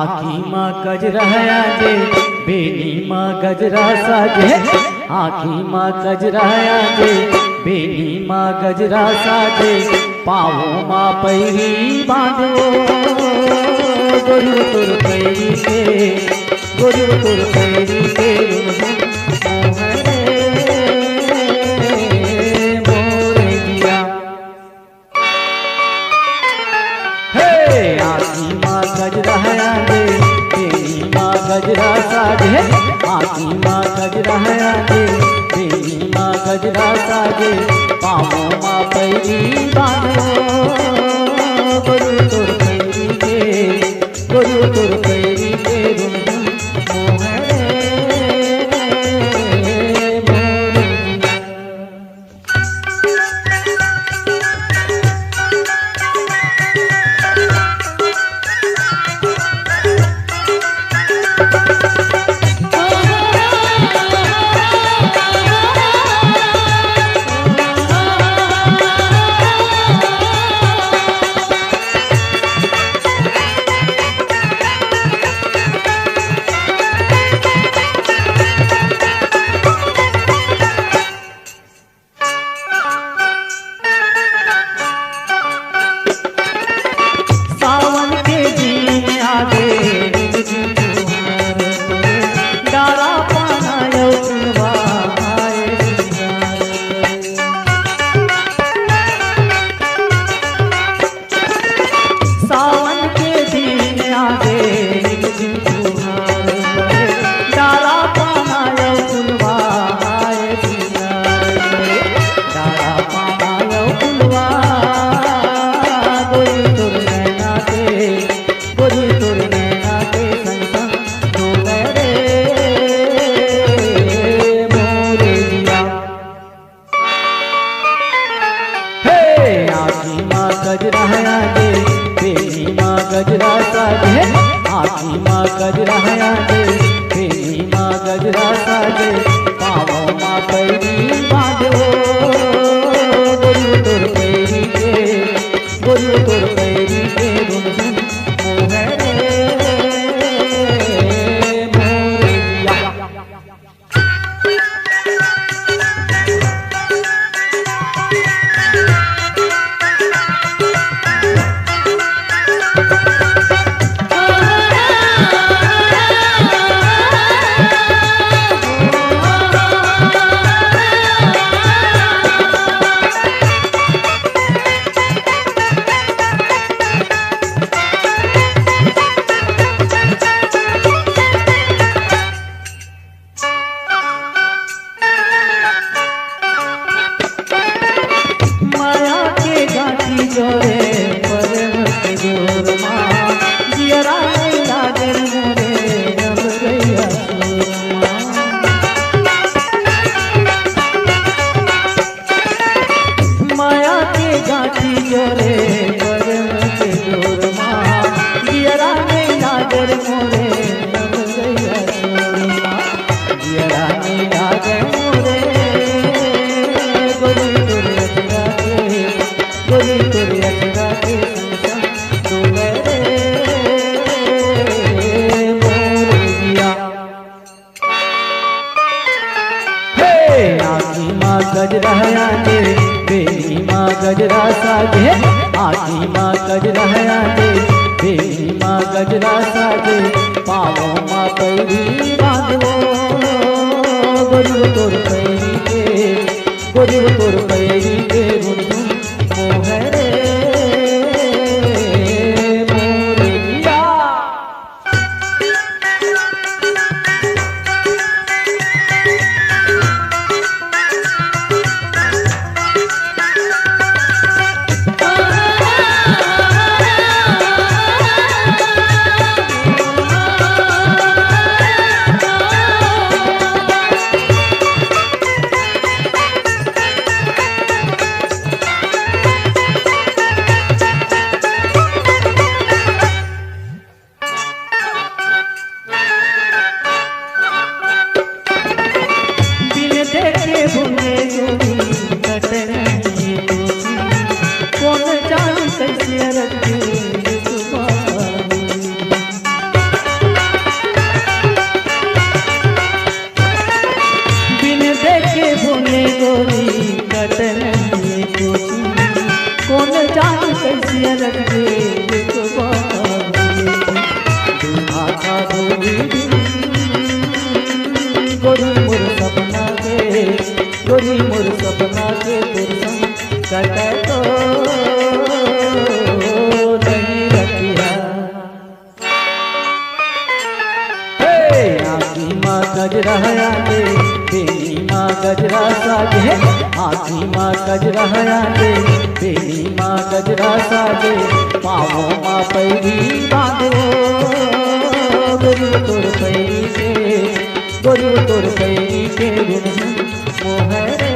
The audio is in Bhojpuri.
आखी माँ गजरा जे बेनी माँ गजरा साजे। आखी माँ गजरा जे बेनी माँ गजरा साजे। पाँवों माँ पैरी बांधो गोरु तुर पैरी के गोरु तुर पैरी के मोरे दिया। हे आखी माँ गजरा जे बेनी माँ गजरा साजे। आखी माँ गजरा जे बेनी माँ गजरा साजे। पाँवों माँ पैरी बांधो गोरु तुर पैरी के गोरु तुर पैरी के गजरा जे बेनी माँ गजरा साजे। आखी माँ गजरा जे बेनी माँ गजरा साजे। पाँवों माँ पैरी बांधो गोरु तुर पैरी के गोरु तुर पैरी के रुन झुन मोहे मोरे दिया। जोरे परमत जोर माँ जियरा लागल मोरे रब गया माया के गाठी जोरे परमत जोर माँ जियरा लागल मोरे रब गया जियरा लागल मोरे गोरी गोरी अचरा के गोरी गोरी अचरा के संग तू मेरे मोरे दिया। हे आखी माँ गजरा जे बेनी माँ गजरा साजे। आखी माँ गजरा जे बेनी माँ गजरा साजे। पाँवों माँ पैरी बांधो गोरु तुर पैरी के गोरु तुर पैरी के गुन गुन मोहे मोरे दिया। जान कैसी रखे था गोरी गोरी मोर सपना के गोरी मोर सपना के पुरुषम कटे तो नहीं रखिया। आखी माँ गजरा दे बेनी माँ गजरा साजे आखी माँ गजरा दे बेनी माँ गजरा साजे पाँवों माँ पैरी बांधो गोरी तोर पैरी के गोरी तोर पैरी के मोहरे